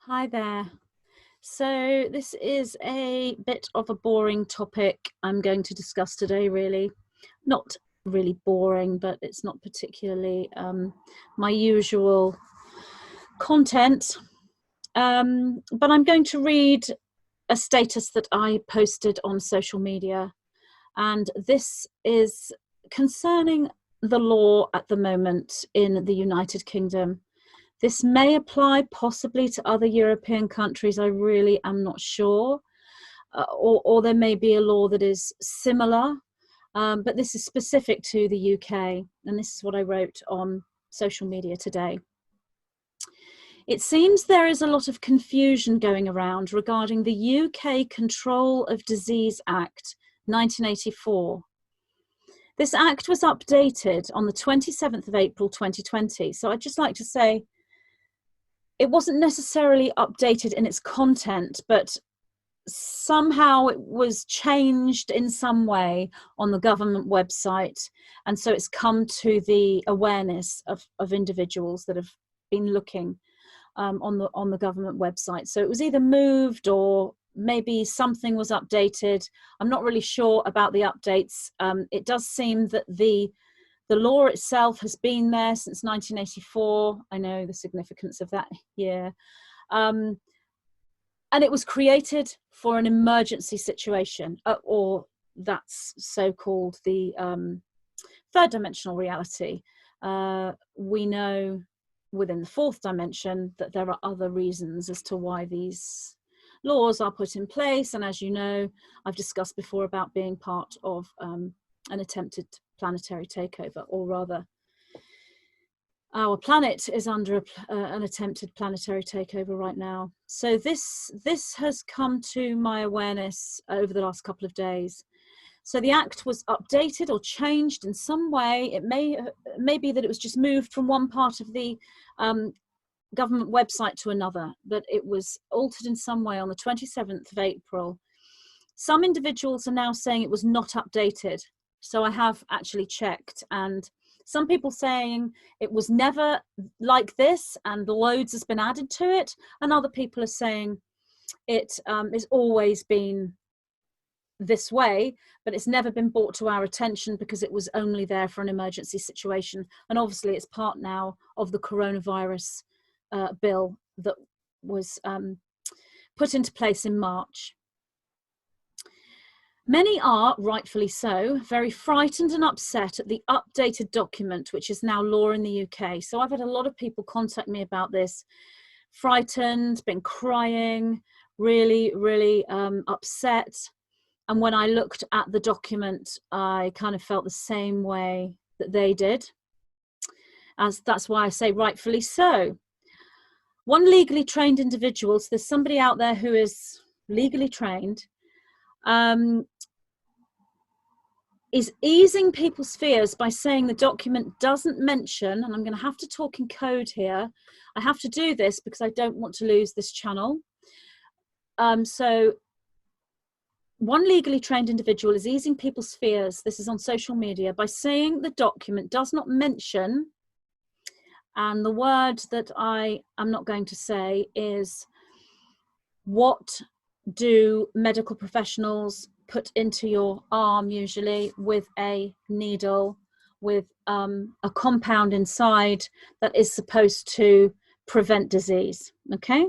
Hi there. So this is a bit of a boring topic I'm going to discuss today, really. Not really boring, but it's not particularly my usual content. But I'm going to read a status that I posted on social media. And this is concerning the law at the moment in the United Kingdom. This may apply possibly to other European countries. I really am not sure. Or there may be a law that is similar, but this is specific to the UK. And this is what I wrote on social media today. It seems there is a lot of confusion going around regarding the UK Control of Disease Act 1984. This act was updated on the 27th of April 2020. So I'd just like to say, it wasn't necessarily updated in its content, but somehow it was changed in some way on the government website. And so it's come to the awareness of individuals that have been looking on the government website. So it was either moved or maybe something was updated. I'm not really sure about the updates. It does seem that the law itself has been there since 1984. I know the significance of that year. And it was created for an emergency situation, or that's so-called the third dimensional reality. We know within the fourth dimension that there are other reasons as to why these laws are put in place. And as you know, I've discussed before about being part of an attempted planetary takeover, or rather our planet is under an attempted planetary takeover right now. So this has come to my awareness over the last couple of days. So the act was updated or changed in some way. It may be that it was just moved from one part of the government website to another, but it was altered in some way on the 27th of April. Some individuals are now saying it was not updated. So I have actually checked, and some people saying it was never like this and loads has been added to it. And other people are saying it has always been this way, but it's never been brought to our attention because it was only there for an emergency situation. And obviously it's part now of the coronavirus bill that was put into place in March. Many are, rightfully so, very frightened and upset at the updated document, which is now law in the UK. So I've had a lot of people contact me about this, frightened, been crying, really, really upset. And when I looked at the document, I kind of felt the same way that they did. That's why I say rightfully so. One legally trained individual, so there's somebody out there who is legally trained, is easing people's fears by saying the document doesn't mention, and I'm going to have to talk in code here. I have to do this because I don't want to lose this channel. So one legally trained individual is easing people's fears, this is on social media, by saying the document does not mention, and the word that I am not going to say is, what do medical professionals put into your arm, usually with a needle with a compound inside that is supposed to prevent disease, okay?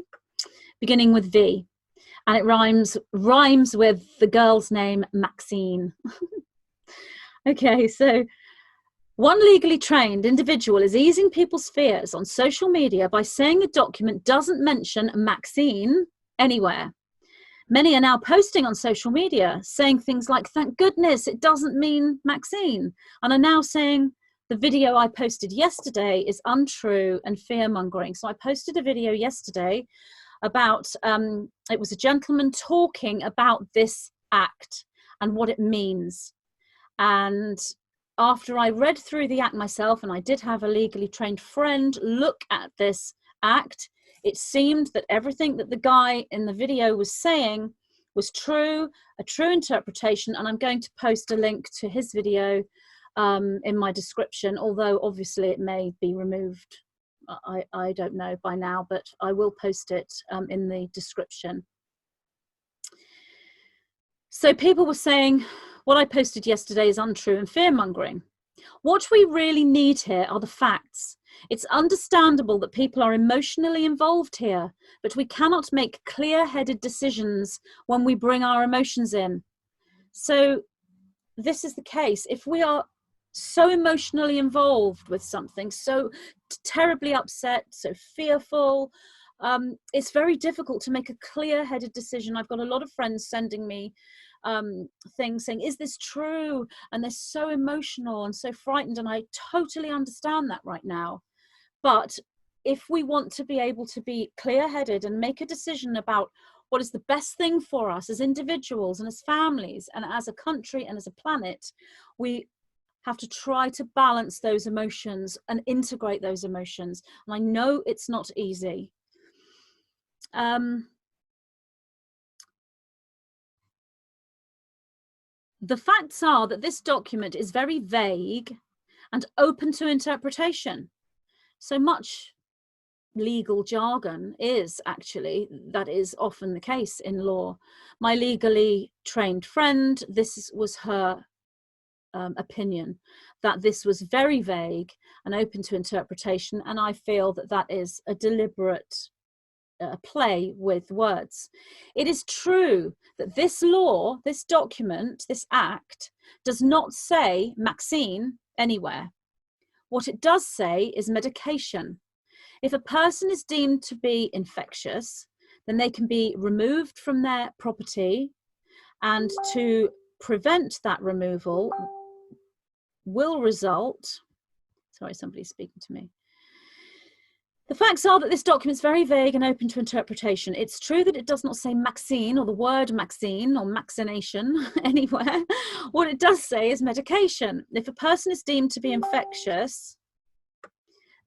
Beginning with V, and it rhymes with the girl's name, Maxine. Okay, so one legally trained individual is easing people's fears on social media by saying the document doesn't mention Maxine anywhere. Many are now posting on social media saying things like, thank goodness it doesn't mean Maxine, and are now saying the video I posted yesterday is untrue and fear-mongering. So I posted a video yesterday about, it was a gentleman talking about this act and what it means. And after I read through the act myself, and I did have a legally trained friend look at this act, it seemed that everything that the guy in the video was saying was true, a true interpretation, and I'm going to post a link to his video in my description, although obviously it may be removed I don't know by now, but I will post it in the description. So people were saying what I posted yesterday is untrue and fear-mongering. What we really need here are the facts. It's understandable that people are emotionally involved here, but we cannot make clear-headed decisions when we bring our emotions in. So this is the case. If we are so emotionally involved with something, so terribly upset, so fearful, it's very difficult to make a clear-headed decision. I've got a lot of friends sending me things saying, is this true? And they're so emotional and so frightened, and I totally understand that right now. But if we want to be able to be clear-headed and make a decision about what is the best thing for us as individuals and as families and as a country and as a planet, we have to try to balance those emotions and integrate those emotions. And I know it's not easy. The facts are that this document is very vague and open to interpretation. So much legal jargon is actually, that is often the case in law. My legally trained friend, this was her opinion, that this was very vague and open to interpretation, and I feel that that is a deliberate play with words. It is true that this law, this document, this act does not say vaccine anywhere. What it does say is medication. If a person is deemed to be infectious, then they can be removed from their property, and to prevent that removal will result, sorry, somebody's speaking to me. The facts are that this document is very vague and open to interpretation. It's true that it does not say vaccine or the word vaccine or vaccination anywhere. What it does say is medication. If a person is deemed to be infectious,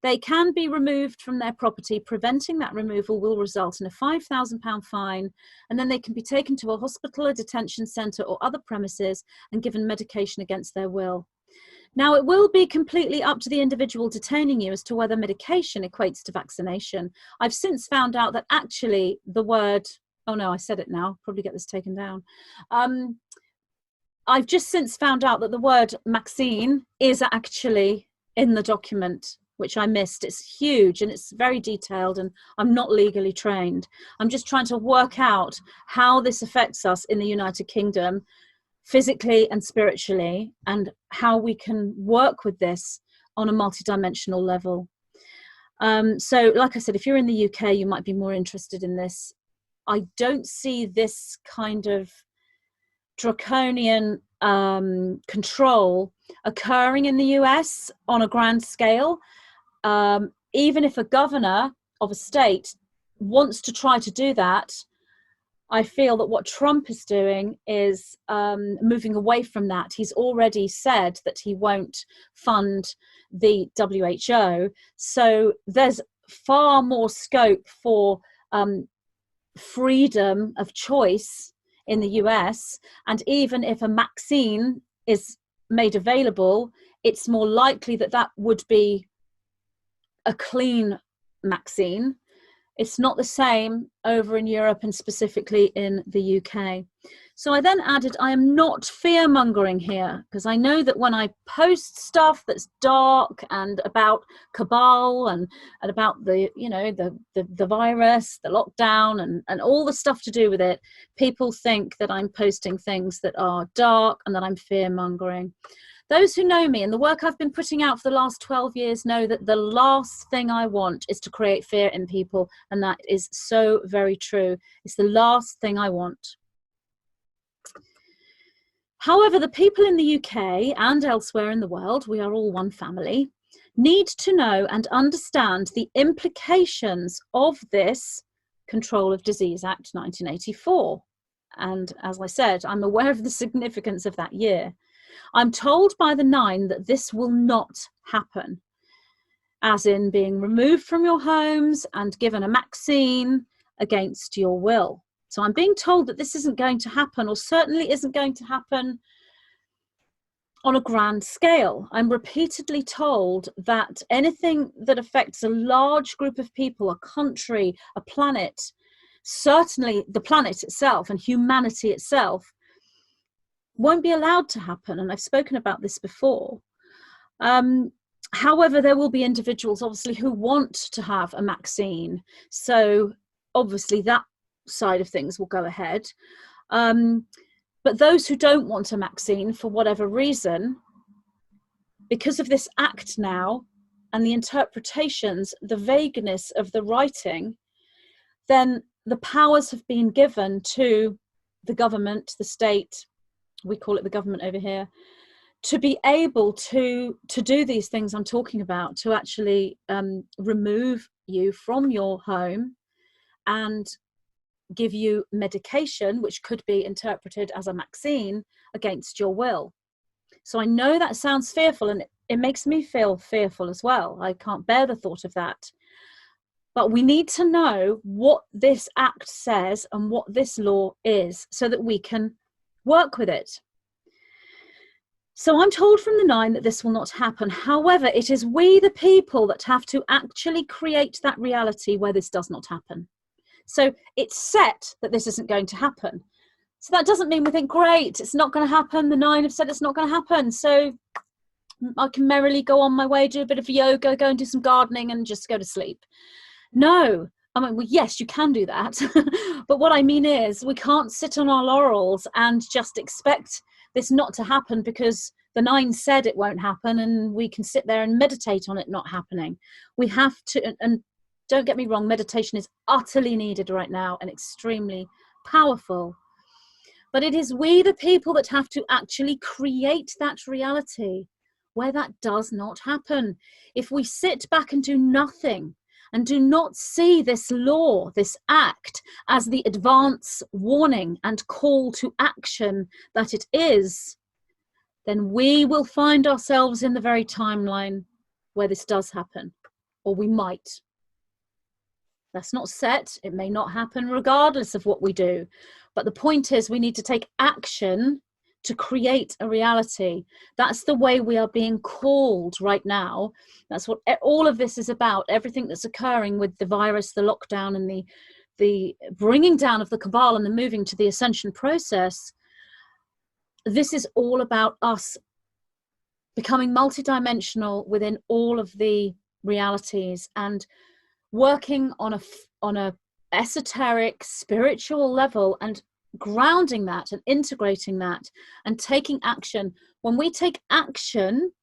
they can be removed from their property. Preventing that removal will result in a £5,000 fine, and then they can be taken to a hospital, a detention centre or other premises and given medication against their will. Now, it will be completely up to the individual detaining you as to whether medication equates to vaccination. I've since found out that actually the word, oh no, I said it now, probably get this taken down. I've just since found out that the word vaccine is actually in the document, which I missed. It's huge and it's very detailed, and I'm not legally trained. I'm just trying to work out how this affects us in the United Kingdom, physically and spiritually, and how we can work with this on a multidimensional level. So like I said, if you're in the UK, you might be more interested in this. I don't see this kind of draconian control occurring in the US on a grand scale. Even if a governor of a state wants to try to do that, I feel that what Trump is doing is moving away from that. He's already said that he won't fund the WHO. So there's far more scope for freedom of choice in the US. And even if a vaccine is made available, it's more likely that that would be a clean vaccine. It's not the same over in Europe and specifically in the UK. So I then added, I am not fear-mongering here, because I know that when I post stuff that's dark and about cabal and about the, you know, the virus, the lockdown and all the stuff to do with it, people think that I'm posting things that are dark and that I'm fear-mongering. Those who know me and the work I've been putting out for the last 12 years know that the last thing I want is to create fear in people, and that is so very true. It's the last thing I want. However, the people in the UK and elsewhere in the world, we are all one family, need to know and understand the implications of this Control of Disease Act 1984. And as I said, I'm aware of the significance of that year. I'm told by the 9 that this will not happen, as in being removed from your homes and given a vaccine against your will. So I'm being told that this isn't going to happen, or certainly isn't going to happen on a grand scale. I'm repeatedly told that anything that affects a large group of people, a country, a planet, certainly the planet itself and humanity itself, won't be allowed to happen. And I've spoken about this before. However, there will be individuals, obviously, who want to have a vaccine. So obviously that side of things will go ahead. But those who don't want a vaccine for whatever reason, because of this act now and the interpretations, the vagueness of the writing, then the powers have been given to the government, the state, we call it the government over here, to be able to do these things I'm talking about, to actually remove you from your home and give you medication, which could be interpreted as a vaccine against your will. So I know that sounds fearful, and it makes me feel fearful as well. I can't bear the thought of that. But we need to know what this act says and what this law is so that we can work with it. So I'm told from the 9 that this will not happen. However, it is we, the people, that have to actually create that reality where this does not happen. So it's set that this isn't going to happen. So that doesn't mean we think, great, it's not going to happen. The 9 have said it's not going to happen. So I can merrily go on my way, do a bit of yoga, go and do some gardening and just go to sleep. No. I mean, well, yes, you can do that. But what I mean is we can't sit on our laurels and just expect this not to happen because the 9 said it won't happen, and we can sit there and meditate on it not happening. We have to, and don't get me wrong, meditation is utterly needed right now and extremely powerful. But it is we, the people, that have to actually create that reality where that does not happen. If we sit back and do nothing and do not see this law, this act, as the advance warning and call to action that it is, then we will find ourselves in the very timeline where this does happen, or we might. That's not set. It may not happen regardless of what we do. But the point is we need to take action to create a reality. That's the way we are being called right now. That's what all of this is about. Everything that's occurring with the virus, the lockdown, and the bringing down of the cabal and the moving to the ascension process. This is all about us becoming multidimensional within all of the realities and working on a esoteric spiritual level and grounding that and integrating that and taking action. When we take action,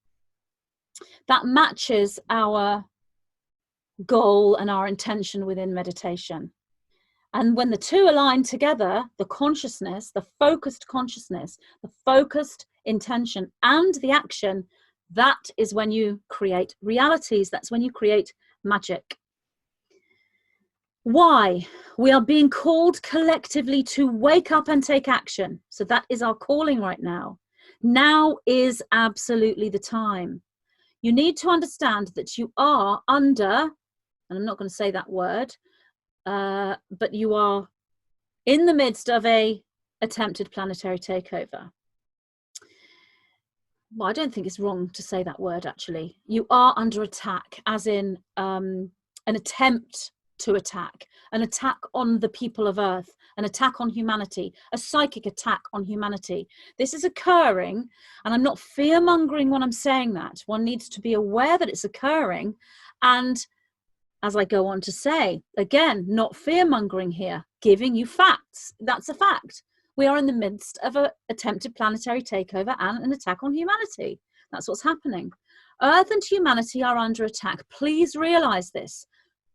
that matches our goal and our intention within meditation. And when the two align together, the consciousness, the focused intention and the action, that is when you create realities. That's when you create magic. Why? We are being called collectively to wake up and take action. So that is our calling right now. Now is absolutely the time. You need to understand that you are under, and I'm not going to say that word, but you are in the midst of a attempted planetary takeover. Well, I don't think it's wrong to say that word, actually. You are under attack, as in an attempt to attack, an attack on the people of Earth, an attack on humanity, a psychic attack on humanity. This is occurring, and I'm not fear-mongering when I'm saying that. One needs to be aware that it's occurring, and as I go on to say, again, not fear-mongering here, giving you facts. That's a fact. We are in the midst of an attempted planetary takeover and an attack on humanity. That's what's happening. Earth and humanity are under attack. Please realize this.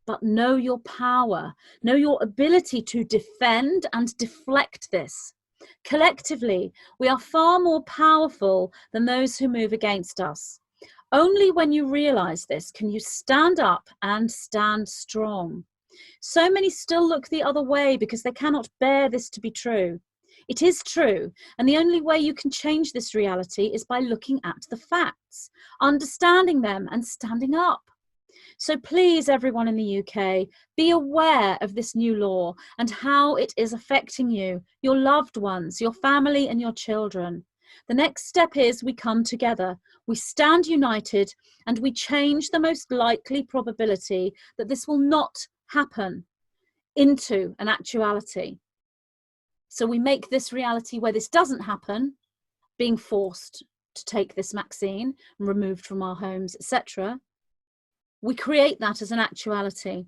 But know your power, know your ability to defend and deflect this. Collectively, we are far more powerful than those who move against us. Only when you realize this can you stand up and stand strong. So many still look the other way because they cannot bear this to be true. It is true, and the only way you can change this reality is by looking at the facts, understanding them, and standing up. So please, everyone in the UK, be aware of this new law and how it is affecting you, your loved ones, your family and your children. The next step is we come together, we stand united, and we change the most likely probability that this will not happen into an actuality. So we make this reality where this doesn't happen, being forced to take this vaccine and removed from our homes, etc. We create that as an actuality.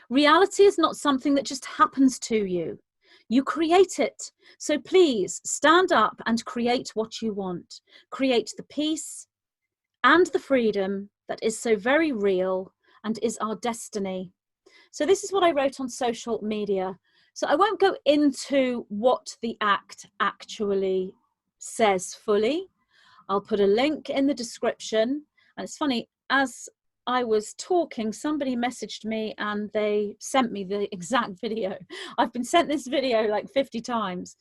Reality is not something that just happens to you. You create it. So please stand up and create what you want. Create the peace and the freedom that is so very real and is our destiny. So this is what I wrote on social media. So I won't go into what the act actually says fully. I'll put a link in the description. And it's funny, as I was talking, somebody messaged me and they sent me the exact video. I've been sent this video like 50 times.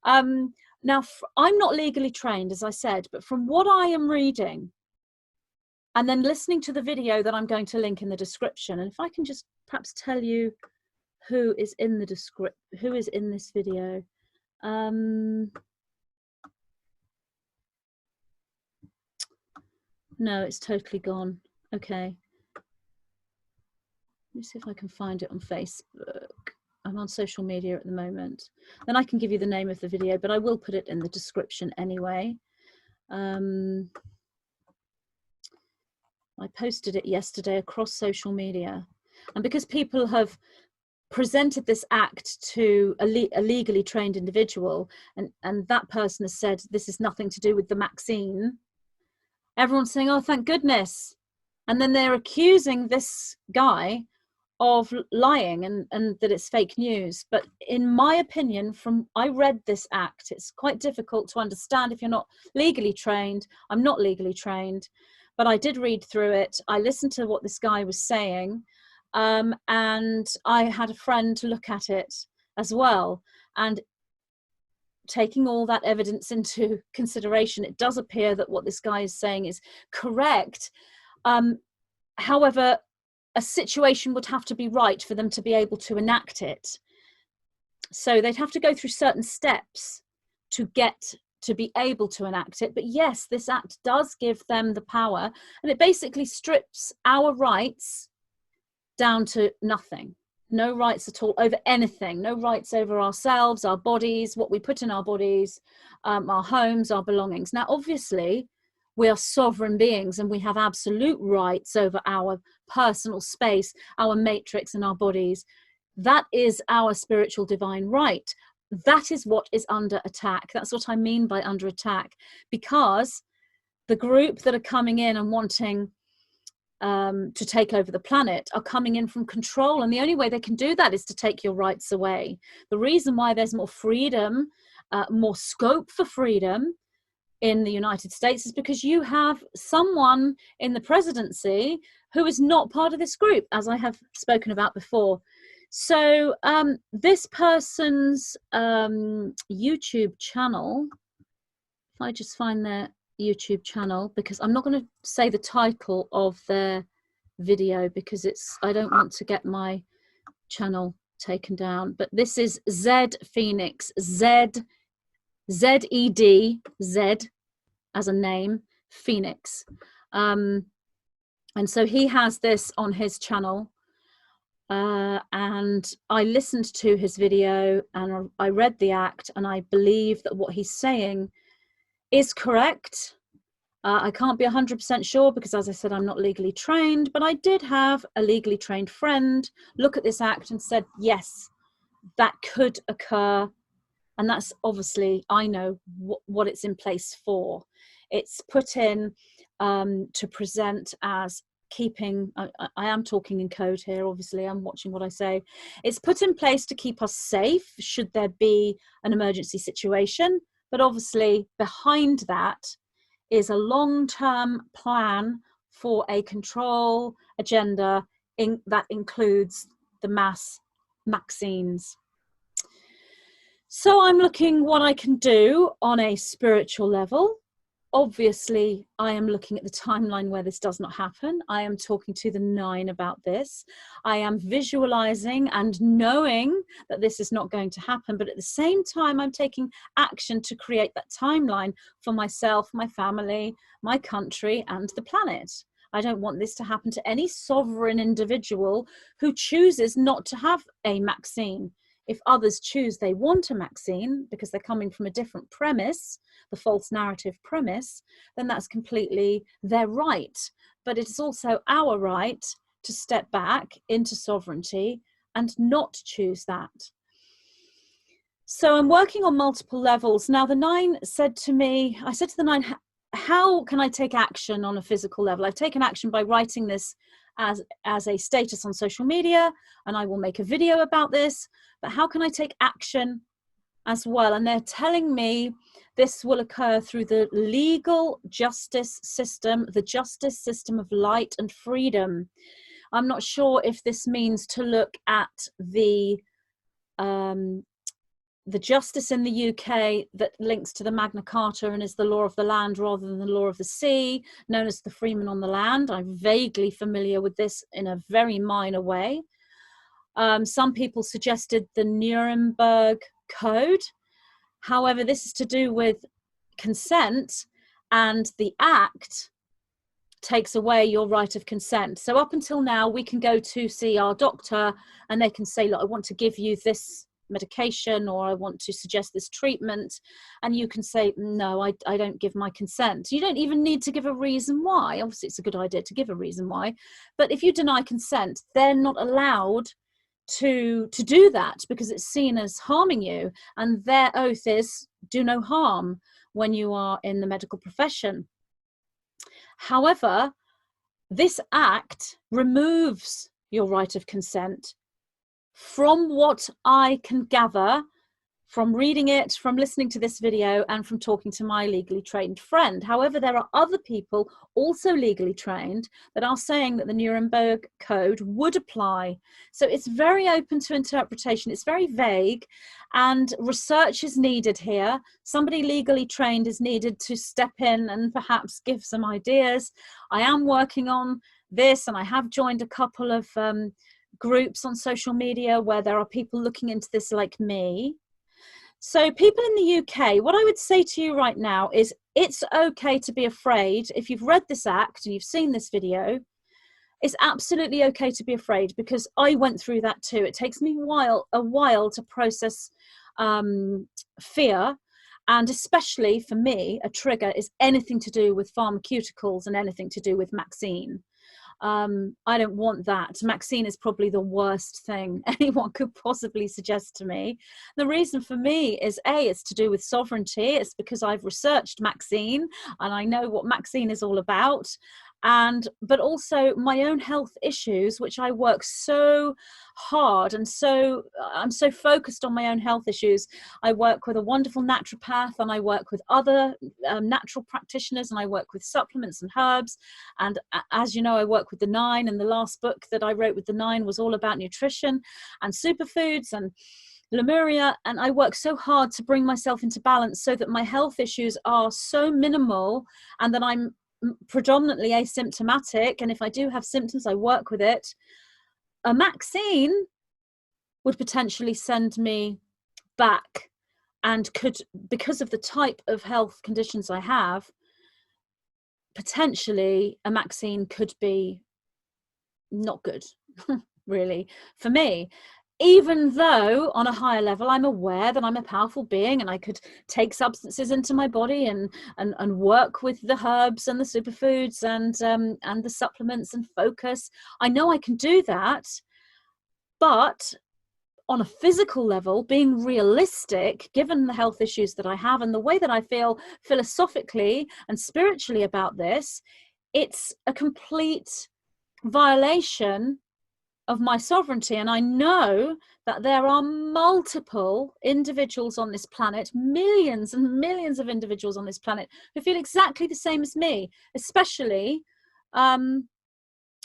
Now, I'm not legally trained, as I said, but from what I am reading and then listening to the video that I'm going to link in the description, and if I can just perhaps tell you who is in the who is in this video. No, it's totally gone. Okay. Let me see if I can find it on Facebook. I'm on social media at the moment. Then I can give you the name of the video, but I will put it in the description anyway. I posted it yesterday across social media. And because people have presented this act to a legally trained individual, and that person has said, this is nothing to do with the vaccine, everyone's saying, oh, thank goodness. And then they're accusing this guy of lying and that it's fake news. But in my opinion, I read this act, it's quite difficult to understand if you're not legally trained. I'm not legally trained, but I did read through it. I listened to what this guy was saying, and I had a friend to look at it as well. And taking all that evidence into consideration, it does appear that what this guy is saying is correct. However, a situation would have to be right for them to be able to enact it. So they'd have to go through certain steps to get to be able to enact it. But yes, this act does give them the power, and it basically strips our rights down to nothing. No rights at all over anything. No rights over ourselves, our bodies, what we put in our bodies, our homes, our belongings. Now, obviously, we are sovereign beings and we have absolute rights over our personal space, our matrix and our bodies. That is our spiritual divine right. That is what is under attack. That's what I mean by under attack, because the group that are coming in and wanting to take over the planet are coming in from control, and the only way they can do that is to take your rights away. The reason why there's more freedom, more scope for freedom in the United States is because you have someone in the presidency who is not part of this group, as I have spoken about before. So this person's YouTube channel, if I just find their YouTube channel, because I'm not going to say the title of their video because I don't want to get my channel taken down, but this is Z Phoenix, Z-E-D, Z as a name, Phoenix. And so he has this on his channel, and I listened to his video and I read the act, and I believe that what he's saying is correct. I can't be 100% sure because, as I said, I'm not legally trained, but I did have a legally trained friend look at this act and said, yes, that could occur. And that's obviously, I know what it's in place for. It's put in to present as keeping, I am talking in code here, obviously, I'm watching what I say. It's put in place to keep us safe should there be an emergency situation. But obviously behind that is a long-term plan for a control agenda that includes the mass vaccines. So I'm looking what I can do on a spiritual level. obviously I am looking at the timeline where this does not happen. I am talking to the 9 about this. I am visualizing and knowing that this is not going to happen, but at the same time I'm taking action to create that timeline for myself, my family, my country, and the planet. I don't want this to happen to any sovereign individual who chooses not to have a vaccine. If others choose they want a vaccine because they're coming from a different premise, the false narrative premise, then that's completely their right. But it's also our right to step back into sovereignty and not choose that. So I'm working on multiple levels. Now the 9 said to me, I said to the 9, how can I take action on a physical level? I've taken action by writing this as a status on social media, and I will make a video about this, but how can I take action as well? And they're telling me this will occur through the legal justice system, the justice system of light and freedom. I'm not sure if this means to look at the justice in the UK that links to the Magna Carta and is the law of the land rather than the law of the sea, known as the freeman on the land. I'm vaguely familiar with this in a very minor way. Some people suggested the Nuremberg Code. However, this is to do with consent, and the act takes away your right of consent. So up until now, we can go to see our doctor and they can say, look, I want to give you this medication, or I want to suggest this treatment, and you can say, no, I don't give my consent. You don't even need to give a reason why. Obviously it's a good idea to give a reason why, but if you deny consent, they're not allowed to do that because it's seen as harming you, and their oath is do no harm when you are in the medical profession. However, this act removes your right of consent. From what I can gather from reading it, from listening to this video, and from talking to my legally trained friend. However, there are other people also legally trained that are saying that the Nuremberg Code would apply. So it's very open to interpretation. It's very vague, and research is needed here. Somebody legally trained is needed to step in and perhaps give some ideas. I am working on this, and I have joined a couple of groups on social media where there are people looking into this like me. So people in the UK, what I would say to you right now is it's okay to be afraid. If you've read this act and you've seen this video, it's absolutely okay to be afraid, because I went through that too. It takes me a while to process fear. And especially for me, a trigger is anything to do with pharmaceuticals and anything to do with vaccine. I don't want that. Maxine is probably the worst thing anyone could possibly suggest to me. The reason for me is it's to do with sovereignty. It's because I've researched Maxine and I know what Maxine is all about. But also my own health issues, which I work so hard, and I'm so focused on my own health issues. I work with a wonderful naturopath, and I work with other natural practitioners, and I work with supplements and herbs. And as you know, I work with the 9, and the last book that I wrote with the 9 was all about nutrition and superfoods and Lemuria, and I work so hard to bring myself into balance so that my health issues are so minimal and that I'm predominantly asymptomatic, and if I do have symptoms I work with it. A vaccine would potentially send me back, and could, because of the type of health conditions I have, potentially a vaccine could be not good really for me. Even though on a higher level I'm aware that I'm a powerful being and I could take substances into my body and work with the herbs and the superfoods and the supplements and focus. I know I can do that, but on a physical level, being realistic, given the health issues that I have and the way that I feel philosophically and spiritually about this, it's a complete violation of my sovereignty. And I know that there are multiple individuals on this planet, millions and millions of individuals on this planet, who feel exactly the same as me, especially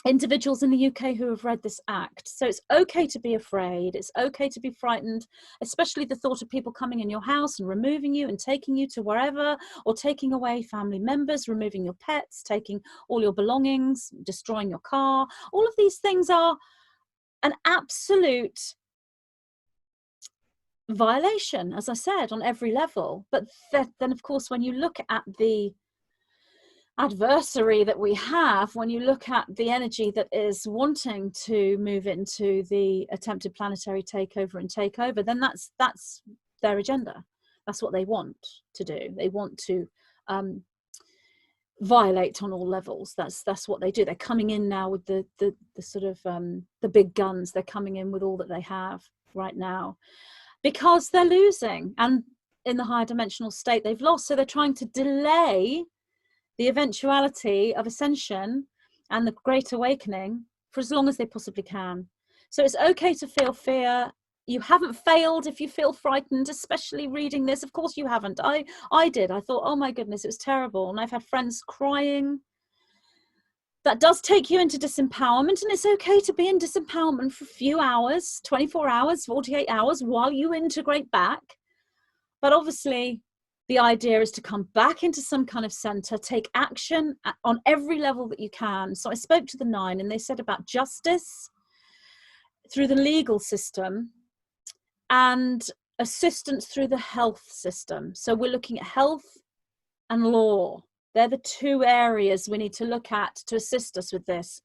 individuals in the UK who have read this act. So it's okay to be afraid. It's okay to be frightened, especially the thought of people coming in your house and removing you and taking you to wherever, or taking away family members, removing your pets, taking all your belongings, destroying your car. All of these things are an absolute violation, as I said, on every level. But then, of course, when you look at the adversary that we have, when you look at the energy that is wanting to move into the attempted planetary takeover and takeover, then that's their agenda. That's what they want to do. They want to violate on all levels. That's what they do. They're coming in now with the sort of the big guns. They're coming in with all that they have right now, because they're losing, and in the higher dimensional state they've lost. So they're trying to delay the eventuality of ascension and the great awakening for as long as they possibly can. So it's okay to feel fear. You haven't failed if you feel frightened, especially reading this. Of course you haven't. I did. I thought, oh my goodness, it was terrible. And I've had friends crying. That does take you into disempowerment, and it's okay to be in disempowerment for a few hours, 24 hours, 48 hours, while you integrate back. But obviously, the idea is to come back into some kind of center, take action on every level that you can. So I spoke to the 9, and they said about justice through the legal system and assistance through the health system. So we're looking at health and law. They're the 2 areas we need to look at to assist us with this.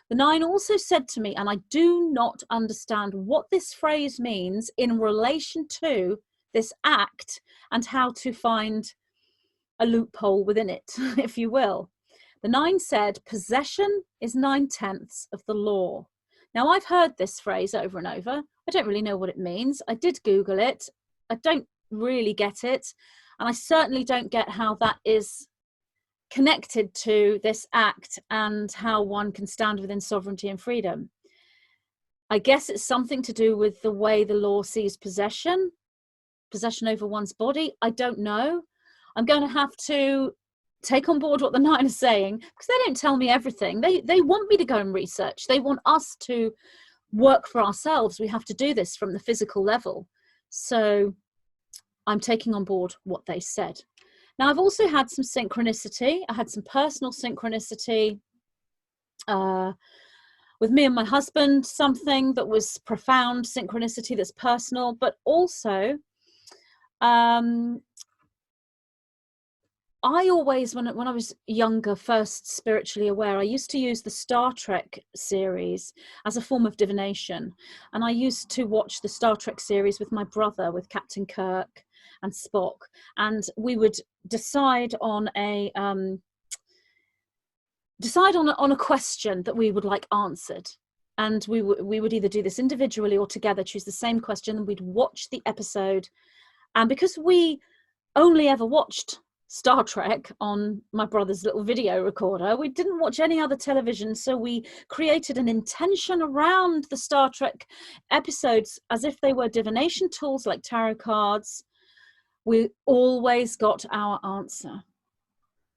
The 9 also said to me, and I do not understand what this phrase means in relation to this act and how to find a loophole within it, if you will. The 9 said, possession is 9/10 of the law. Now, I've heard this phrase over and over. I don't really know what it means. I did Google it. I don't really get it. And I certainly don't get how that is connected to this act and how one can stand within sovereignty and freedom. I guess it's something to do with the way the law sees possession over one's body. I don't know. I'm going to have to take on board what the 9 are saying, because they don't tell me everything. They want me to go and research. They want us to work for ourselves. We have to do this from the physical level. So I'm taking on board what they said. Now, I've also had some synchronicity. I had some personal synchronicity with me and my husband, something that was profound synchronicity that's personal, but also I always, when I was younger, first spiritually aware, I used to use the Star Trek series as a form of divination. And I used to watch the Star Trek series with my brother, with Captain Kirk and Spock. And we would decide on a question that we would like answered. And we would either do this individually or together, choose the same question, and we'd watch the episode. And because we only ever watched Star Trek on my brother's little video recorder, we didn't watch any other television, so we created an intention around the Star Trek episodes as if they were divination tools like tarot cards. We always got our answer.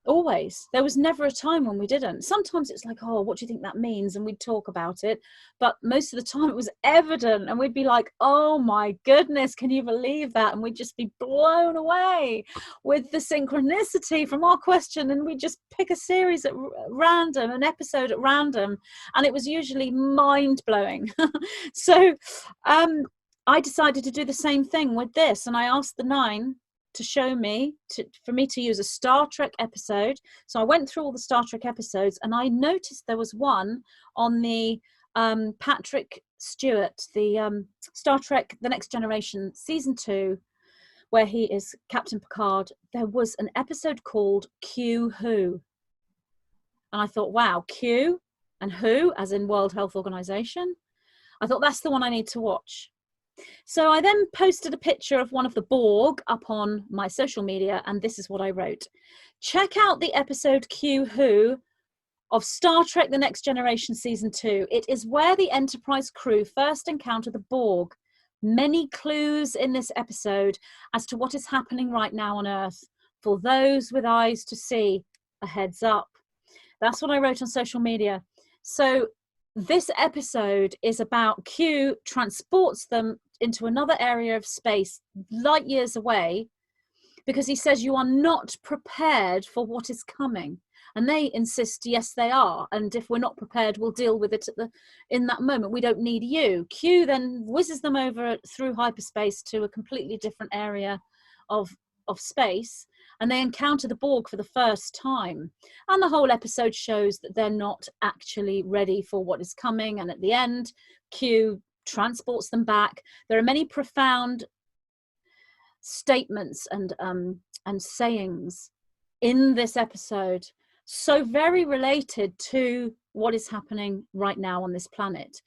Always. There was never a time when we didn't. Sometimes it's like, oh, what do you think that means? And we'd talk about it. But most of the time it was evident, and we'd be like, oh my goodness, can you believe that? And we'd just be blown away with the synchronicity from our question. And we'd just pick a series at random, an episode at random. And it was usually mind blowing. So I decided to do the same thing with this. And I asked the 9 to show me, for me to use a Star Trek episode. So I went through all the Star Trek episodes, and I noticed there was one on the Patrick Stewart, the Star Trek The Next Generation season 2, where he is Captain Picard. There was an episode called Q Who, and I thought, wow, Q and who, as in World Health Organization. I thought, that's the one I need to watch. So I then posted a picture of one of the Borg up on my social media, and this is what I wrote. Check out the episode Q Who of Star Trek The Next Generation Season 2. It is where the Enterprise crew first encounter the Borg. Many clues in this episode as to what is happening right now on Earth. For those with eyes to see, a heads up. That's what I wrote on social media. So this episode is about Q transports them into another area of space light years away, because he says you are not prepared for what is coming. And they insist, yes, they are. And if we're not prepared, we'll deal with it in that moment. We don't need you. Q then whizzes them over through hyperspace to a completely different area of space. And they encounter the Borg for the first time. And the whole episode shows that they're not actually ready for what is coming. And at the end, Q transports them back. There are many profound statements and sayings in this episode, so very related to what is happening right now on this planet.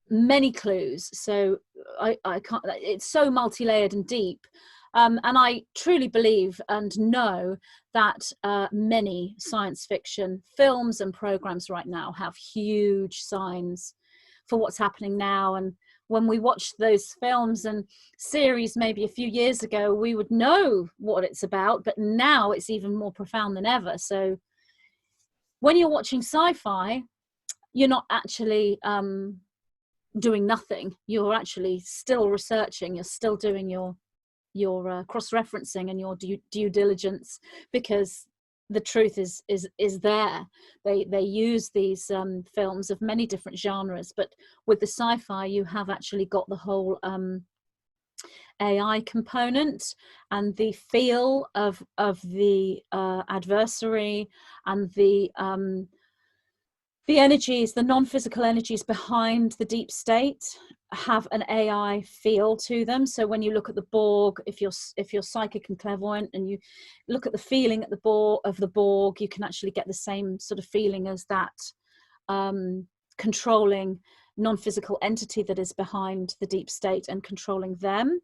Many clues. So I can't, it's so multi-layered and deep. And I truly believe and know that many science fiction films and programs right now have huge signs for what's happening now. And when we watched those films and series maybe a few years ago, we would know what it's about, but now it's even more profound than ever. So when you're watching sci-fi, you're not actually doing nothing. You're actually still researching. You're still doing your cross-referencing and your due diligence, because the truth is there. They use these films of many different genres, but with the sci-fi you have actually got the whole AI component and the feel of the adversary and the energies, the non-physical energies behind the deep state have an AI feel to them. So when you look at the Borg, if you're psychic and clairvoyant and you look at the feeling at the Borg, you can actually get the same sort of feeling as that controlling non-physical entity that is behind the deep state and controlling them.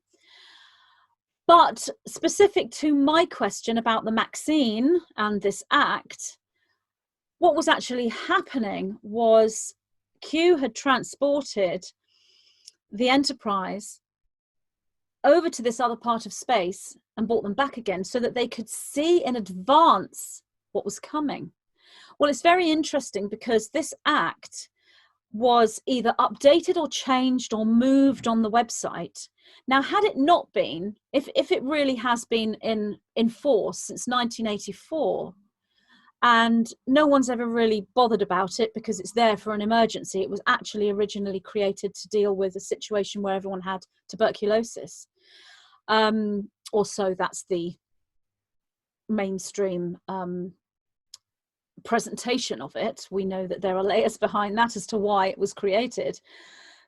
But specific to my question about the Maxine and this act, what was actually happening was Q had transported the Enterprise over to this other part of space and brought them back again so that they could see in advance what was coming. Well, it's very interesting because this act was either updated or changed or moved on the website. Now, had it not been, if it really has been in force since 1984, and no one's ever really bothered about it because it's there for an emergency. It was actually originally created to deal with a situation where everyone had tuberculosis. Also, that's the mainstream presentation of it. We know that there are layers behind that as to why it was created.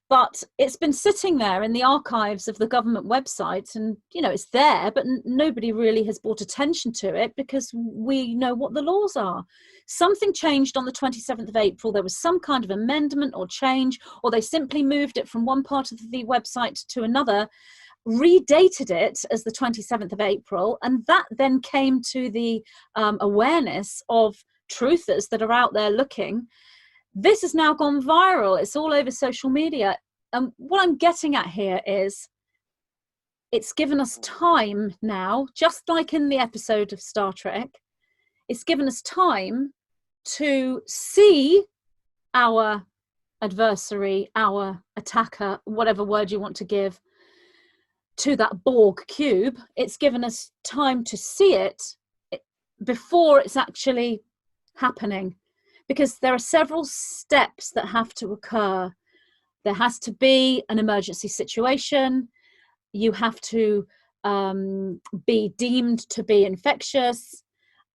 But it's been sitting there in the archives of the government website, and it's there, but nobody really has brought attention to it because we know what the laws are. Something changed on the 27th of April. There was some kind of amendment or change, or they simply moved it from one part of the website to another, redated it as the 27th of April, and that then came to the awareness of truthers that are out there looking. This has now gone viral. It's all over social media. And what I'm getting at here is it's given us time now, just like in the episode of Star Trek, it's given us time to see our adversary, our attacker, whatever word you want to give to that Borg cube. It's given us time to see it before it's actually happening. Because there are several steps that have to occur. There has to be an emergency situation. You have to be deemed to be infectious.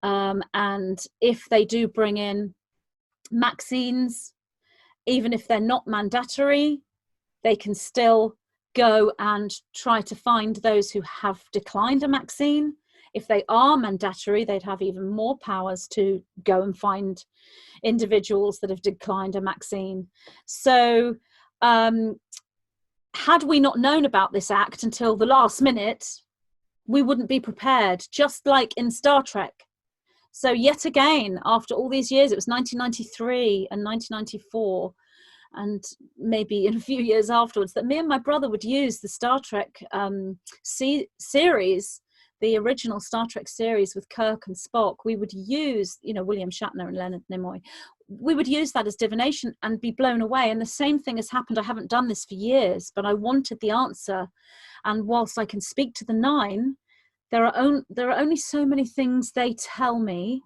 And if they do bring in Maxines, even if they're not mandatory, they can still go and try to find those who have declined a Maxine. If they are mandatory, they'd have even more powers to go and find individuals that have declined a Maxine. So had we not known about this act until the last minute, we wouldn't be prepared, just like in Star Trek. So yet again, after all these years, it was 1993 and 1994, and maybe in a few years afterwards, that me and my brother would use the Star Trek series the original Star Trek series with Kirk and Spock, we would use, you know, William Shatner and Leonard Nimoy, we would use that as divination and be blown away. And the same thing has happened. I haven't done this for years, but I wanted the answer. And whilst I can speak to the nine, there are only so many things they tell me,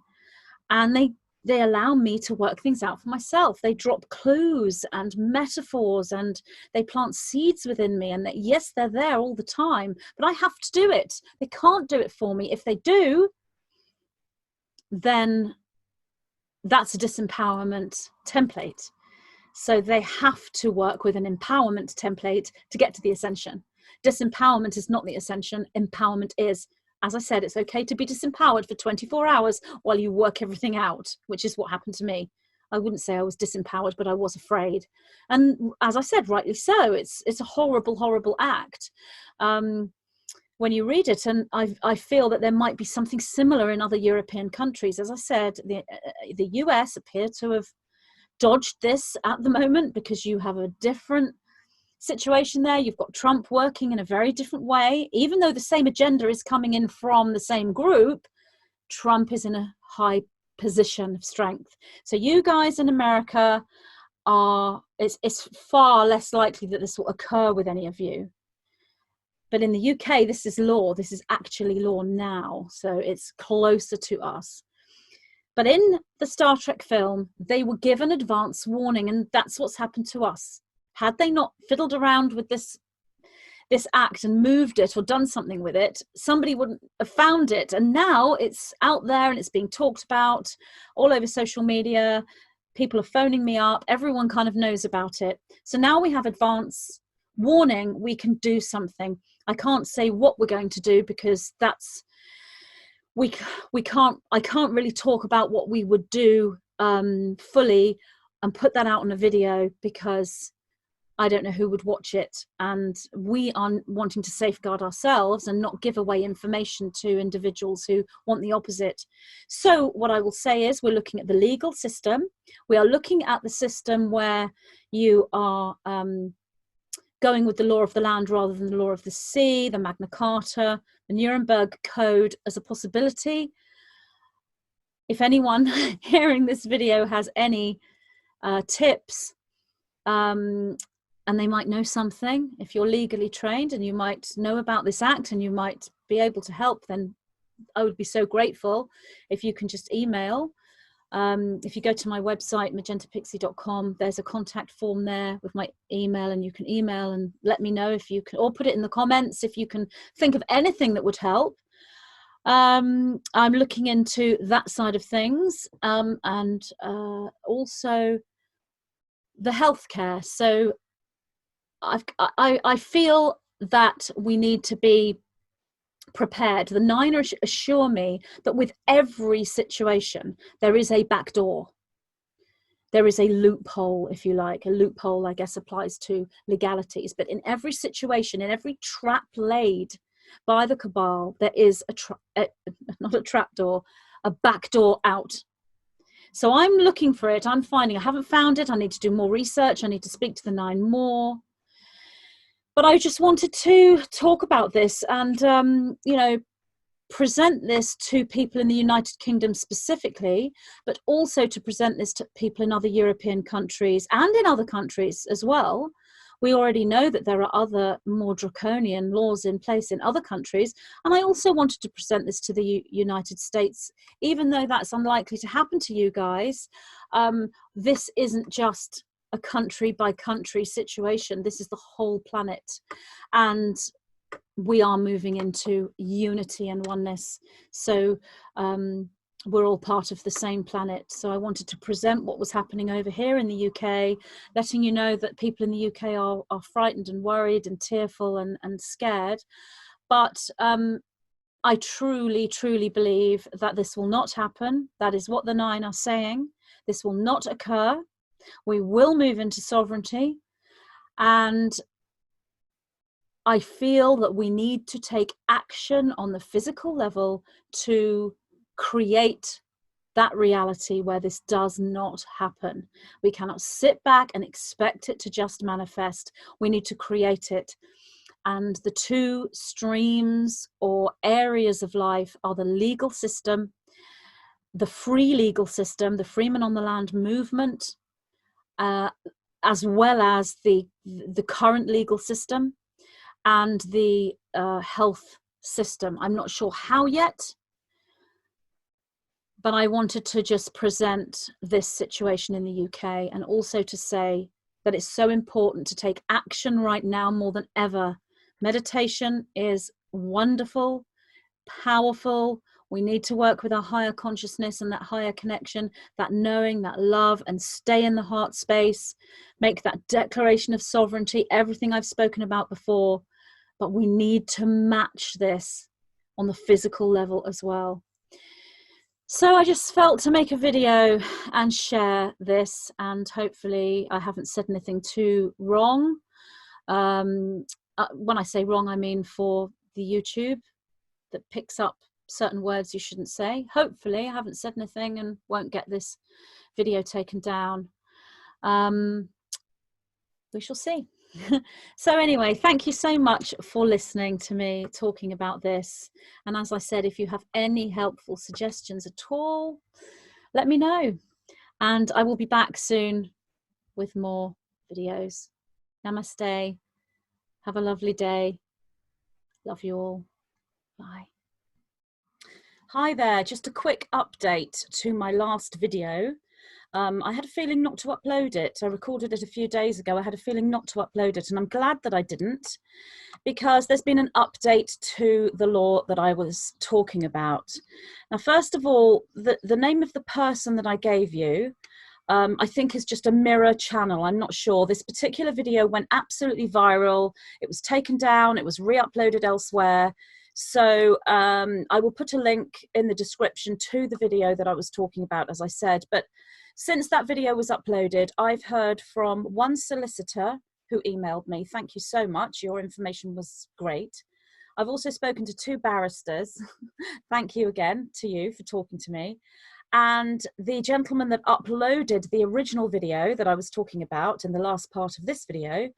and they allow me to work things out for myself. They drop clues and metaphors, and they plant seeds within me. And that, yes, they're there all the time, but I have to do it. They can't do it for me. If they do, then that's a disempowerment template. So they have to work with an empowerment template to get to the ascension. Disempowerment is not the ascension. Empowerment is. As I said, it's okay to be disempowered for 24 hours while you work everything out, which is what happened to me. I wouldn't say I was disempowered, but I was afraid. And as I said, rightly so, it's a horrible, horrible act when you read it. And I feel that there might be something similar in other European countries. As I said, the US appear to have dodged this at the moment because you have a different situation there. You've got Trump working in a very different way. Even though the same agenda is coming in from the same group, Trump is in a high position of strength. So you guys in America it's far less likely that this will occur with any of you. But in the UK, this is law. This is actually law now. So it's closer to us. But in the Star Trek film, they were given advance warning, and that's what's happened to us. Had they not fiddled around with this act and moved it or done something with it, somebody wouldn't have found it. And now it's out there and it's being talked about all over social media. People are phoning me up. Everyone kind of knows about it. So now we have advance warning. We can do something. I can't say what we're going to do because that's I can't really talk about what we would do fully and put that out on a video because I don't know who would watch it, and we are wanting to safeguard ourselves and not give away information to individuals who want the opposite. So what I will say is we're looking at the legal system. We are looking at the system where you are going with the law of the land rather than the law of the sea, the Magna Carta, the Nuremberg Code as a possibility. If anyone hearing this video has any tips, and they might know something, if you're legally trained and you might know about this act and you might be able to help, then I would be so grateful if you can just email. If you go to my website, magentapixie.com, there's a contact form there with my email, and you can email and let me know if you can, or put it in the comments if you can think of anything that would help. I'm looking into that side of things, and also the healthcare. So I feel that we need to be prepared. The nine assure me that with every situation there is a back door. There is a loophole, if you like. A loophole, I guess, applies to legalities. But in every situation, in every trap laid by the cabal, there is not a trap door, a back door out. So I'm looking for it. I'm finding I haven't found it. I need to do more research. I need to speak to the nine more. But I just wanted to talk about this and, you know, present this to people in the United Kingdom specifically, but also to present this to people in other European countries and in other countries as well. We already know that there are other more draconian laws in place in other countries. And I also wanted to present this to the United States, even though that's unlikely to happen to you guys. This isn't just a country by country situation. This is the whole planet. And we are moving into unity and oneness. So we're all part of the same planet. So I wanted to present what was happening over here in the UK, letting you know that people in the UK are frightened and worried and tearful and scared. But I truly, truly believe that this will not happen. That is what the nine are saying. This will not occur. We will move into sovereignty. And I feel that we need to take action on the physical level to create that reality where this does not happen. We cannot sit back and expect it to just manifest. We need to create it. And the two streams or areas of life are the legal system, the free legal system, the Freemen on the Land movement, as well as the current legal system and the health system. I'm not sure how yet, but I wanted to just present this situation in the UK, and also to say that it's so important to take action right now more than ever. Meditation is wonderful, powerful. We need to work with our higher consciousness and that higher connection, that knowing, that love, and stay in the heart space, make that declaration of sovereignty, everything I've spoken about before. But we need to match this on the physical level as well. So I just felt to make a video and share this, and hopefully I haven't said anything too wrong. When I say wrong, I mean for the YouTube that picks up certain words you shouldn't say. Hopefully I haven't said anything and won't get this video taken down. We shall see. So anyway, thank you so much for listening to me talking about this. And as I said, if you have any helpful suggestions at all, let me know. And I will be back soon with more videos. Namaste. Have a lovely day. Love you all. Bye. Hi there, just a quick update to my last video. I had a feeling not to upload it. I recorded it a few days ago. I had a feeling not to upload it, and I'm glad that I didn't, because there's been an update to the law that I was talking about. Now, first of all, the name of the person that I gave you, I think is just a mirror channel. I'm not sure. This particular video went absolutely viral. It was taken down. It was re-uploaded elsewhere. So I will put a link in the description to the video that I was talking about, as I said. But since that video was uploaded, I've heard from one solicitor who emailed me. Thank you so much. Your information was great. I've also spoken to 2 barristers. Thank you again to you for talking to me. And the gentleman that uploaded the original video that I was talking about in the last part of this video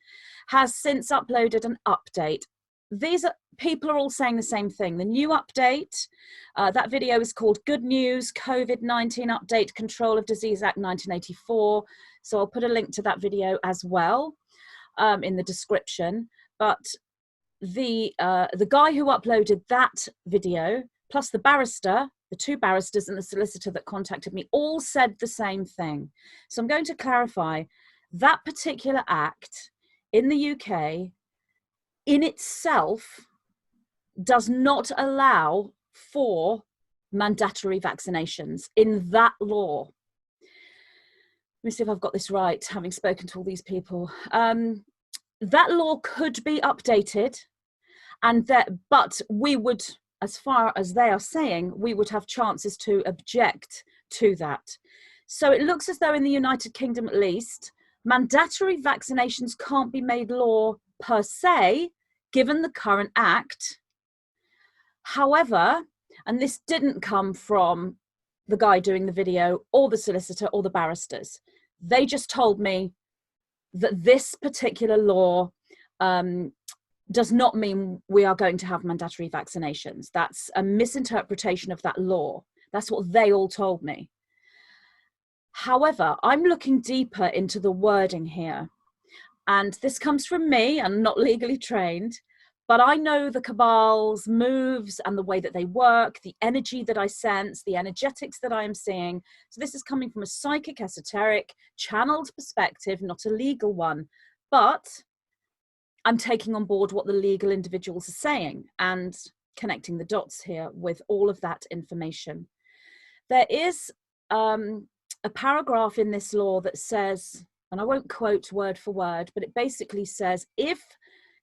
has since uploaded an update. These people are all saying the same thing. The new update, that video is called Good News, COVID-19 Update, Control of Disease Act 1984. So I'll put a link to that video as well in the description. But the guy who uploaded that video, plus the barrister, the 2 barristers and the solicitor that contacted me, all said the same thing. So I'm going to clarify that particular act in the UK in itself does not allow for mandatory vaccinations in that law. Let me see if I've got this right, having spoken to all these people. That law could be updated, and but we would, as far as they are saying, we would have chances to object to that. So it looks as though in the United Kingdom, at least, mandatory vaccinations can't be made law per se, given the current act. However, and this didn't come from the guy doing the video or the solicitor or the barristers, they just told me that this particular law does not mean we are going to have mandatory vaccinations. That's a misinterpretation of that law. That's what they all told me. However, I'm looking deeper into the wording here. And this comes from me. I'm not legally trained, but I know the cabal's moves and the way that they work, the energy that I sense, the energetics that I am seeing. So this is coming from a psychic, esoteric, channeled perspective, not a legal one. But I'm taking on board what the legal individuals are saying and connecting the dots here with all of that information. There is a paragraph in this law that says, and I won't quote word for word, but it basically says, if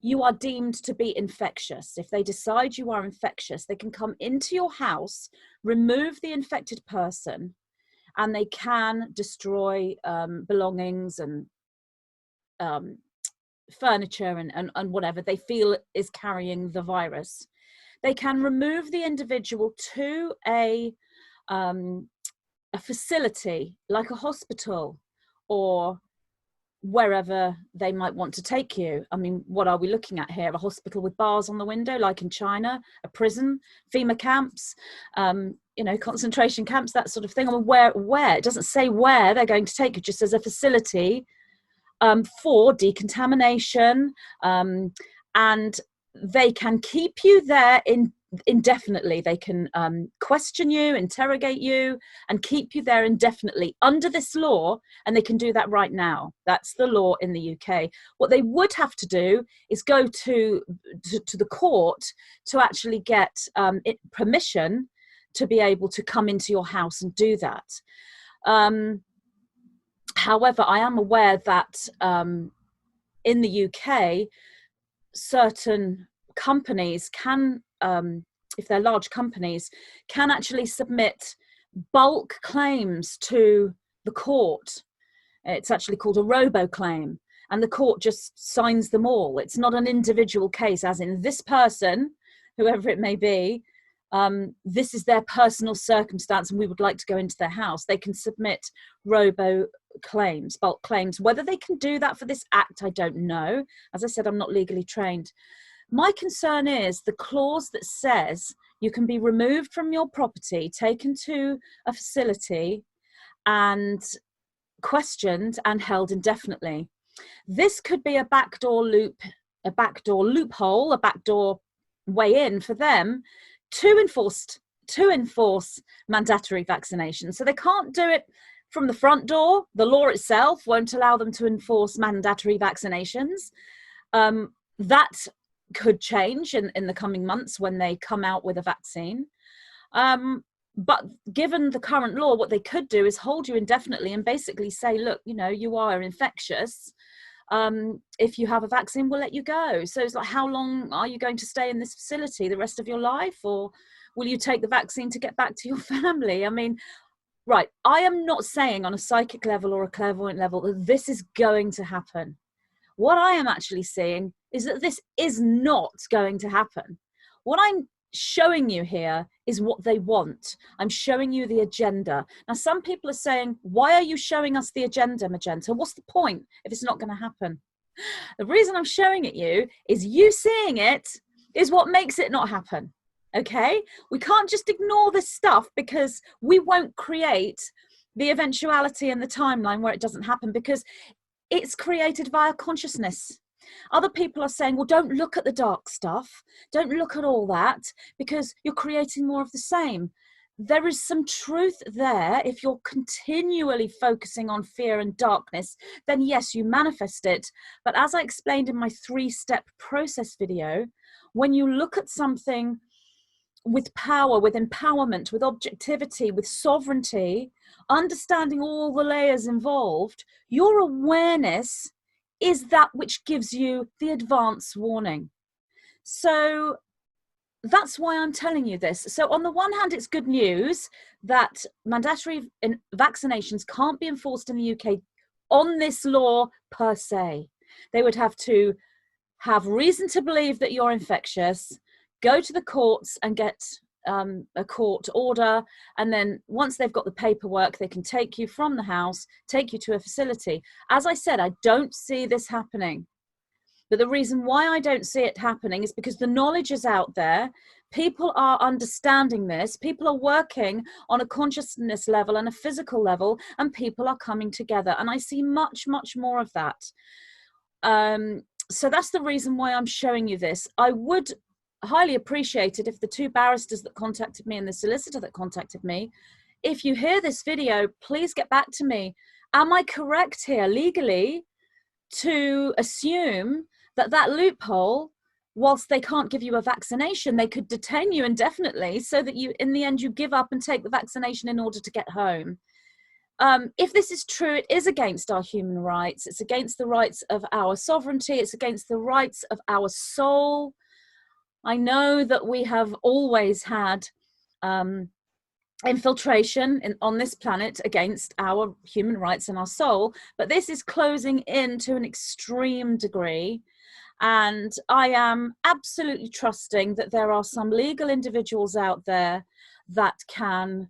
you are deemed to be infectious, if they decide you are infectious, they can come into your house, remove the infected person, and they can destroy belongings and furniture and whatever they feel is carrying the virus. They can remove the individual to a facility like a hospital or wherever they might want to take you. I mean, what are we looking at here? A hospital with bars on the window, like in China, a prison, FEMA camps, you know, concentration camps, that sort of thing. I mean, where? It doesn't say where they're going to take you, just as a facility for decontamination, and they can keep you there indefinitely. They can question you, interrogate you, and keep you there indefinitely under this law, and they can do that right now. That's the law in the UK. What they would have to do is go to the court to actually get permission to be able to come into your house and do that. However, I am aware that in the UK, certain companies can, if they're large companies, can actually submit bulk claims to the court. It's actually called a robo-claim, and the court just signs them all. It's not an individual case, as in this person, whoever it may be, this is their personal circumstance and we would like to go into their house. They can submit robo claims, bulk claims. Whether they can do that for this act, I don't know. As I said, I'm not legally trained. My concern is the clause that says you can be removed from your property, taken to a facility and questioned and held indefinitely. This could be a backdoor loop, a backdoor loophole, a backdoor way in for them to enforce mandatory vaccination. So they can't do it from the front door. The law itself won't allow them to enforce mandatory vaccinations. That could change in the coming months when they come out with a vaccine. But given the current law, what they could do is hold you indefinitely and basically say, look, you know, you are infectious. If you have a vaccine, we'll let you go. So it's like, how long are you going to stay in this facility? The rest of your life? Or will you take the vaccine to get back to your family? I mean, right, I am not saying on a psychic level or a clairvoyant level that this is going to happen. What I am actually saying is that this is not going to happen. What I'm showing you here is what they want. I'm showing you the agenda. Now, some people are saying, why are you showing us the agenda, Magenta? What's the point if it's not going to happen? The reason I'm showing it you is you seeing it is what makes it not happen. Okay? We can't just ignore this stuff because we won't create the eventuality and the timeline where it doesn't happen, because it's created via consciousness. Other people are saying, well, don't look at the dark stuff. Don't look at all that because you're creating more of the same. There is some truth there. If you're continually focusing on fear and darkness, then yes, you manifest it. But as I explained in my 3-step process video, when you look at something with power, with empowerment, with objectivity, with sovereignty, understanding all the layers involved, your awareness is that which gives you the advance warning. So that's why I'm telling you this. So on the one hand, it's good news that mandatory vaccinations can't be enforced in the UK on this law per se. They would have to have reason to believe that you're infectious, go to the courts and get a court order, and then once they've got the paperwork, they can take you from the house, take you to a facility. As I said, I don't see this happening. But the reason why I don't see it happening is because the knowledge is out there. People are understanding this. People are working on a consciousness level and a physical level, and people are coming together. And I see much, much more of that. So that's the reason why I'm showing you this. I would highly appreciate it if the 2 barristers that contacted me and the solicitor that contacted me, if you hear this video, please get back to me. Am I correct here legally to assume that that loophole, whilst they can't give you a vaccination, they could detain you indefinitely so that you, in the end, you give up and take the vaccination in order to get home? If this is true, it is against our human rights. It's against the rights of our sovereignty. It's against the rights of our soul. I know that we have always had infiltration on this planet against our human rights and our soul, but this is closing in to an extreme degree. And I am absolutely trusting that there are some legal individuals out there that can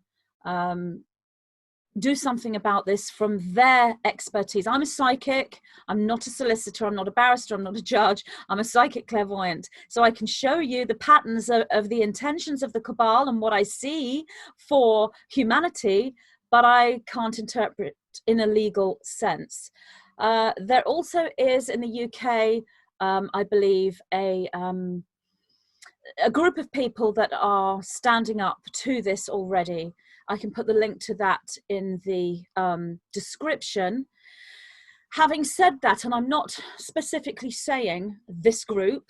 do something about this from their expertise. I'm a psychic. I'm not a solicitor. I'm not a barrister. I'm not a judge. I'm a psychic clairvoyant. So I can show you the patterns of the intentions of the cabal and what I see for humanity, but I can't interpret in a legal sense. There also is in the UK, I believe, a group of people that are standing up to this already. I can put the link to that in the description. Having said that, and I'm not specifically saying this group,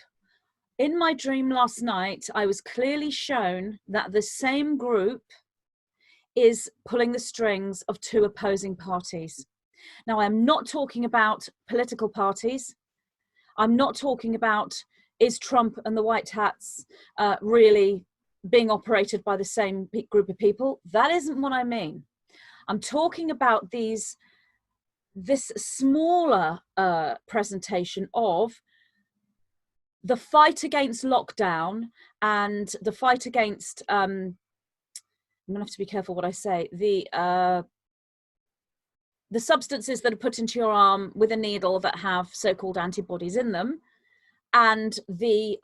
in my dream last night, I was clearly shown that the same group is pulling the strings of two opposing parties. Now, I'm not talking about political parties. I'm not talking about, is Trump and the White Hats really being operated by the same group of people? That isn't what I mean. I'm talking about this smaller presentation of the fight against lockdown and the fight against, I'm gonna have to be careful what I say, the substances that are put into your arm with a needle that have so-called antibodies in them, and the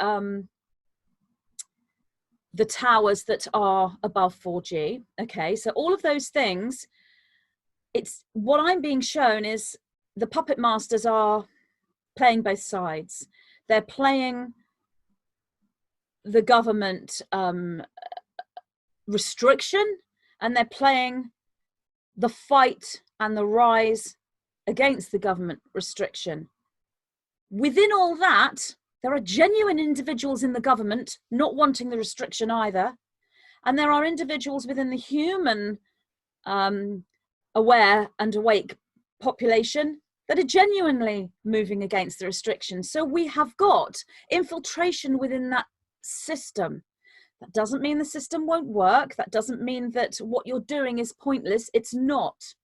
towers that are above 4G. Okay, so all of those things, it's what I'm being shown is the puppet masters are playing both sides. They're playing the government restriction, and they're playing the fight and the rise against the government restriction. Within all that, there are genuine individuals in the government not wanting the restriction either. And there are individuals within the human aware and awake population that are genuinely moving against the restrictions. So we have got infiltration within that system. That doesn't mean the system won't work. That doesn't mean that what you're doing is pointless. It's not.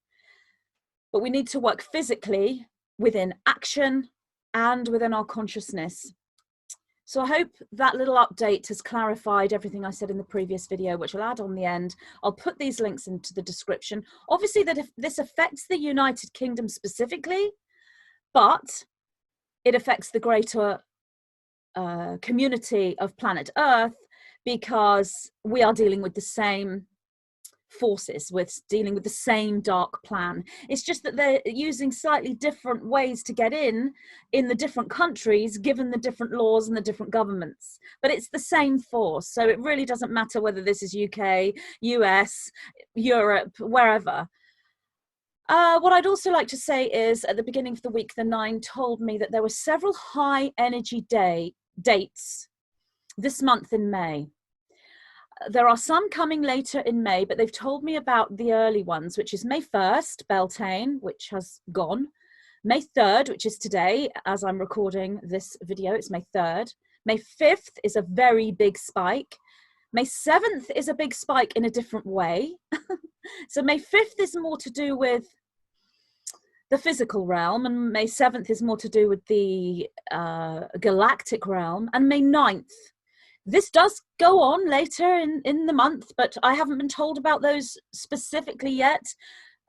But we need to work physically within action and within our consciousness. So I hope that little update has clarified everything I said in the previous video, which I'll add on the end. I'll put these links into the description. Obviously, that if this affects the United Kingdom specifically, but it affects the greater community of planet Earth, because we are dealing with the same forces, with dealing with the same dark plan. It's just that they're using slightly different ways to get in the different countries, given the different laws and the different governments, but it's the same force. So it really doesn't matter whether this is UK, US, Europe, wherever. What I'd also like to say is, at the beginning of the week, the 9 told me that there were several high energy dates this month in May. There are some coming later in May, but they've told me about the early ones, which is May 1st, Beltane, which has gone. May 3rd, which is today, as I'm recording this video, it's May 3rd. May 5th is a very big spike. May 7th is a big spike in a different way. So May 5th is more to do with the physical realm, and May 7th is more to do with the galactic realm, and May 9th. This does go on later in the month, but I haven't been told about those specifically yet.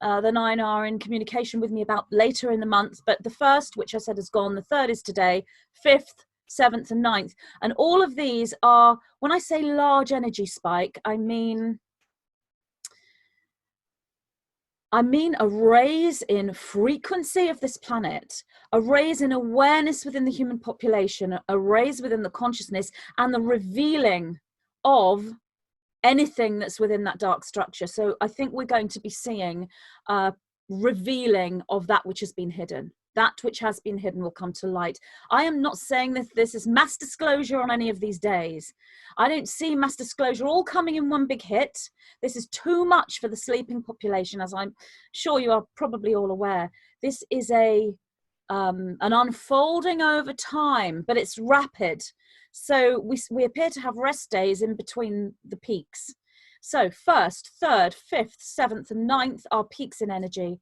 The 9 are in communication with me about later in the month, but the 1st, which I said has gone, the 3rd is today, 5th, 7th and 9th. And all of these are, when I say large energy spike, I mean a raise in frequency of this planet, a raise in awareness within the human population, a raise within the consciousness, and the revealing of anything that's within that dark structure. So I think we're going to be seeing revealing of that which has been hidden. That which has been hidden will come to light. I am not saying that this is mass disclosure on any of these days. I don't see mass disclosure all coming in one big hit. This is too much for the sleeping population, as I'm sure you are probably all aware. This is an unfolding over time, but it's rapid. So we appear to have rest days in between the peaks. So 1st, 3rd, 5th, 7th and 9th are peaks in energy.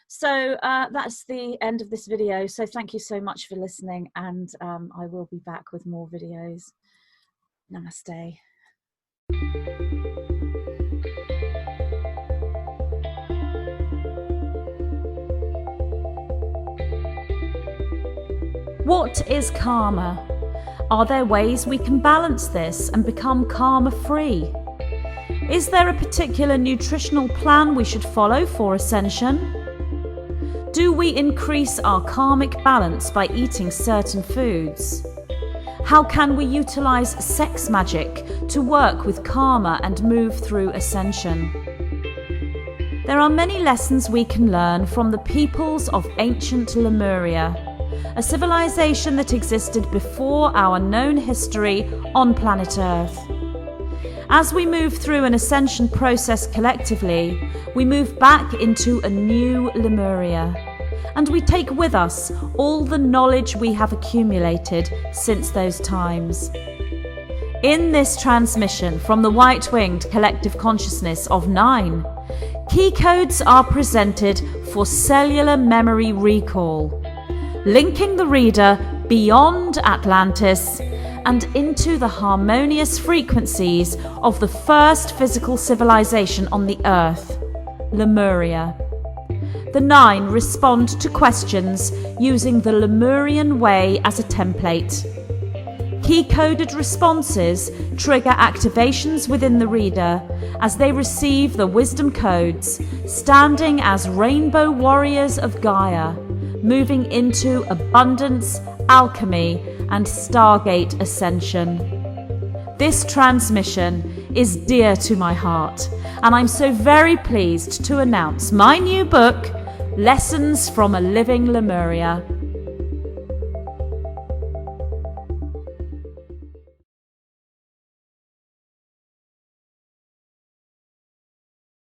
So that's the end of this video. So thank you so much for listening, and I will be back with more videos. Namaste. What is karma? Are there ways we can balance this and become karma-free? Is there a particular nutritional plan we should follow for ascension? Do we increase our karmic balance by eating certain foods? How can we utilize sex magic to work with karma and move through ascension? There are many lessons we can learn from the peoples of ancient Lemuria, a civilization that existed before our known history on planet Earth. As we move through an ascension process collectively, we move back into a new Lemuria, and we take with us all the knowledge we have accumulated since those times. In this transmission from the white-winged collective consciousness of 9, key codes are presented for cellular memory recall, linking the reader beyond Atlantis and into the harmonious frequencies of the first physical civilization on the Earth, Lemuria. The 9 respond to questions using the Lemurian way as a template. Key-coded responses trigger activations within the reader as they receive the wisdom codes, standing as rainbow warriors of Gaia, moving into abundance, alchemy, and Stargate ascension. This transmission is dear to my heart, and I'm so very pleased to announce my new book, Lessons from a Living Lemuria.